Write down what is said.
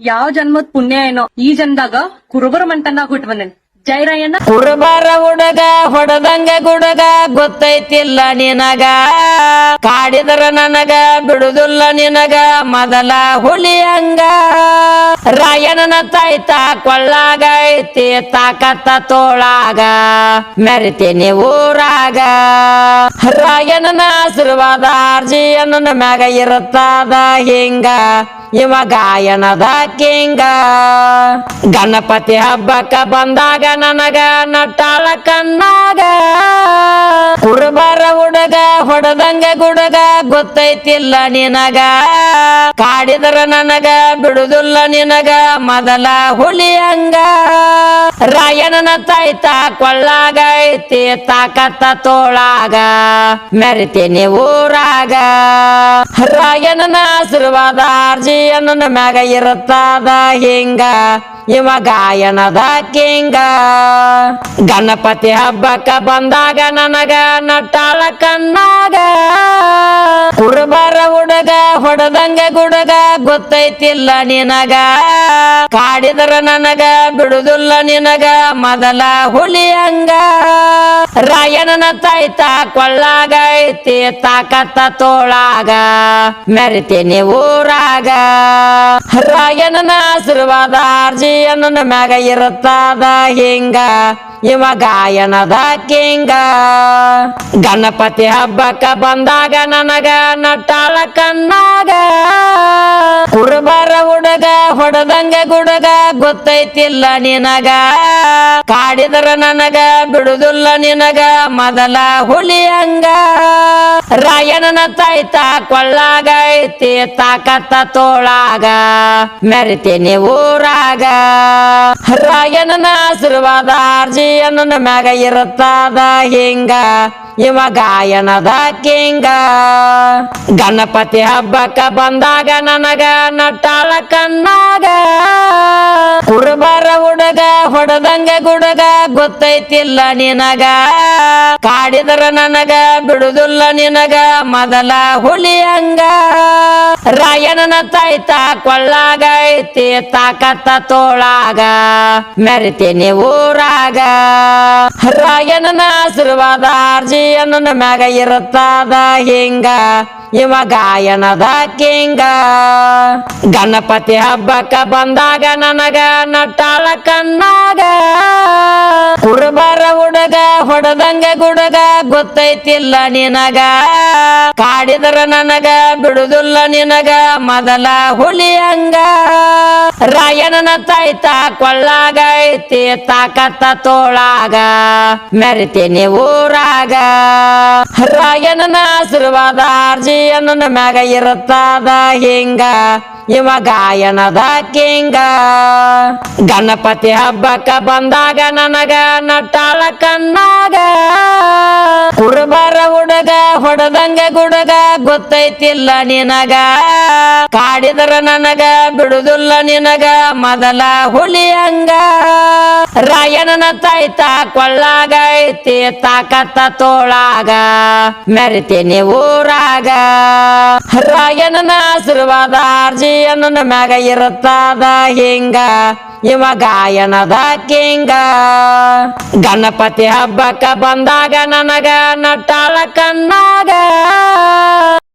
ಯಾವ ಜನ್ಮದ್ ಪುಣ್ಯ ಏನೋ ಈ ಜನ್ದಾಗ ಕುರುಬರ ಮಂಟನಾಗ ಹುಟ್ಬಂದನ್. ಜೈ ರಾಯಣ್ಣ. ಕುರುಬರ ಹುಡುಗ ಹೊಡದಂಗ ಗುಡುಗ ಗೊತ್ತೈತಿಲ್ಲ ನಿನಗ, ಕಾಡಿದ್ರ ನನಗ ಬಿಡುದಿಲ್ಲ ನಿನಗ ಮೊದಲ ಹುಲಿಯಂಗ. ರಾಯಣ್ಣನ ತಾಯ್ತ ಕೊಳ್ಳಾಗ ಐತಿ ತಾಕತ್ತ ತೋಳಾಗ, ಮೆರಿತೀನಿ ಊರಾಗ. ರಾಯಣ್ಣನ ಆಶೀರ್ವಾದ ಅರ್ಜಿಯನ್ನ ಮ್ಯಾಗ ಇರುತ್ತದ ಹಿಂಗ, ಇವ ಗಾಯನದ ಕಿಂಗ. ಗಣಪತಿ ಹಬ್ಬಕ್ಕ ಬಂದಾಗ ನನಗ ನಟ್ಟಾಳ ಕಣ್ಣಾಗ, ಕುರುಬರ ಹುಡುಗ ಹೊಡದಂಗ ಗುಡುಗ ಗೊತ್ತೈತಿಲ್ಲ ನಿನಗ, ಕಾಡಿದ್ರ ನನಗ ಬಿಡುದಿಲ್ಲ ನಿನಗ ಮೊದಲ ಹುಲಿಯಂಗ. ರಾಯಣ್ಣನ ತಾಯ್ತ ಕೊಳ್ಳಾಗ ಐತಿ ತಾಕತ್ತ ತೋಳಾಗ, ಮೆರಿತೀನಿ ಊರಾಗ. ರಾಯಣ್ಣನ ಆಶೀರ್ವಾದ ಅರ್ಜಿಯನ್ನ ಮ್ಯಾಗ ಇರುತ್ತದ ಹಿಂಗ, ಇವ ಗಾಯನದ ಕಿಂಗ. ಗಣಪತಿ ಹಬ್ಬಕ್ಕ ಬಂದಾಗ ನನಗ ನಟ್ಟಾಳ ಕಣ್ಣಾಗ, ಕುರುಬರ ಹುಡುಗ ಹೊಡದಂಗ ಗುಡುಗ ಗೊತ್ತೈತಿಲ್ಲ ನಿನಗ, ಕಾಡಿದ್ರ ನನಗ ಬಿಡುದಿಲ್ಲ ನಿನಗ ಮೊದಲ ಹುಲಿಯಂಗ. ರಾಯಣ್ಣನ ತಾಯ್ತ ಕೊಳ್ಳಾಗ ಐತಿ ತಾಕತ್ತ ತೋಳಾಗ, ಮೆರಿತೀನಿ ಊರಾಗ. ರಾಯಣ್ಣನ ಆಶೀರ್ವಾದ ಅರ್ಜಿಯನ್ನ ಮ್ಯಾಗ ಇರುತ್ತದ ಹಿಂಗ, ಇವ ಗಾಯನದ ಕಿಂಗ. ಗಣಪತಿ ಹಬ್ಬಕ್ಕ ಬಂದಾಗ ನನಗ ನಟ್ಟಾಳ ಕಣ್ಣಾಗ, ಕುರುಬರ ಹುಡುಗ ಹೊಡದಂಗ ಗುಡುಗ ಗೊತ್ತೈತಿಲ್ಲ ನಿನಗ, ಕಾಡಿದ್ರ ನನಗ ಬಿಡುದಿಲ್ಲ ನಿನಗ ಮೊದಲ ಹುಲಿಯಂಗ. ರಾಯಣ್ಣನ ತಾಯ್ತ ಕೊಳ್ಳಾಗ ಐತಿ ತಾಕತ್ತ ತೋಳಾಗ, ಮೆರಿತೀನಿ ಊರಾಗ. ರಾಯಣ್ಣನ ಆಶೀರ್ವಾದ ಅರ್ಜಿಯನ್ನ ಮ್ಯಾಗ ಇರುತ್ತದ ಹಿಂಗ, ಇವ ಗಾಯನದ ಕಿಂಗ. ಗಣಪತಿ ಹಬ್ಬಕ್ಕ ಬಂದಾಗ ನನಗ ನಟ್ಟಾಳ ಕಣ್ಣಾಗ, ಕುರುಬರ ಹುಡುಗ ಹೊಡದಂಗ ಗುಡುಗ ಗೊತ್ತೈತಿಲ್ಲ ನಿನಗ, ಕಾಡಿದ್ರ ನನಗ ಬಿಡುದಿಲ್ಲ ನಿನಗ ಮೊದಲ ಹುಲಿಯಂಗ. ರಾಯಣ್ಣನ ತಾಯ್ತ ಕೊಳ್ಳಾಗ ಐತಿ ತಾಕತ್ತ ತೋಳಾಗ, ಮೆರಿತೀನಿ ಊರಾಗ. ರಾಯಣ್ಣನ ಆಶೀರ್ವಾದ ಅರ್ಜಿಯನ್ನ ಮ್ಯಾಗ ಇರುತ್ತದ ಹಿಂಗ, ಇವ ಗಾಯನದ ಕಿಂಗ. ಗಣಪತಿ ಹಬ್ಬಕ್ಕ ಬಂದಾಗ ನನಗ ನಟ್ಟಾಳ ಕಣ್ಣಾಗ, ಕುರುಬರ ಹುಡುಗ ಹೊಡದಂಗ ಗುಡುಗ ಗೊತ್ತೈತಿಲ್ಲ ನಿನಗ, ಕಾಡಿದ್ರ ನನಗ ಬಿಡುದಿಲ್ಲ ನಿನಗ ಮೊದಲ ಹುಲಿಯಂಗ. ರಾಯಣ್ಣನ ತಾಯ್ತ ಕೊಳ್ಳಾಗ ಐತಿ ತಾಕತ್ತ ತೋಳಾಗ, ಮೆರಿತೀನಿ ಊರಾಗ. ರಾಯಣ್ಣನ ಆಶೀರ್ವಾದ ಅರ್ಜಿಯನ್ನ ಮ್ಯಾಗ ಇರುತ್ತದ ಹಿಂಗ, ಇವ ಗಾಯನದ ಕಿಂಗ. ಗಣಪತಿ ಹಬ್ಬಕ್ಕ ಬಂದಾಗ ನನಗ ನಟ್ಟಾಳ ಕಣ್ಣಾಗ, ಕುರುಬರ ಹುಡುಗ ಹೊಡದಂಗ ಗುಡುಗ ಗೊತ್ತೈತಿಲ್ಲ ನಿನಗ, ಕಾಡಿದ್ರ ನನಗ ಬಿಡುದಿಲ್ಲ ನಿನಗ ಮೊದಲ ಹುಲಿಯಂಗ. ರಾಯಣ್ಣನ ತಾಯ್ತ ಕೊಳ್ಳಾಗ ಐತಿ ತಾಕತ್ತ ತೋಳಾಗ, ಮೆರಿತೀನಿ ಊರಾಗ. ರಾಯಣ್ಣನ ಆಶೀರ್ವಾದ ಅರ್ಜಿಯನ್ನ ಮ್ಯಾಗ ಇರುತ್ತದ ಹಿಂಗ, ಇವ ಗಾಯನದ ಕಿಂಗ. ಗಣಪತಿ ಹಬ್ಬಕ್ಕ ಬಂದಾಗ ನನಗ ನಟ್ಟಾಳ ಕಣ್ಣಾಗ.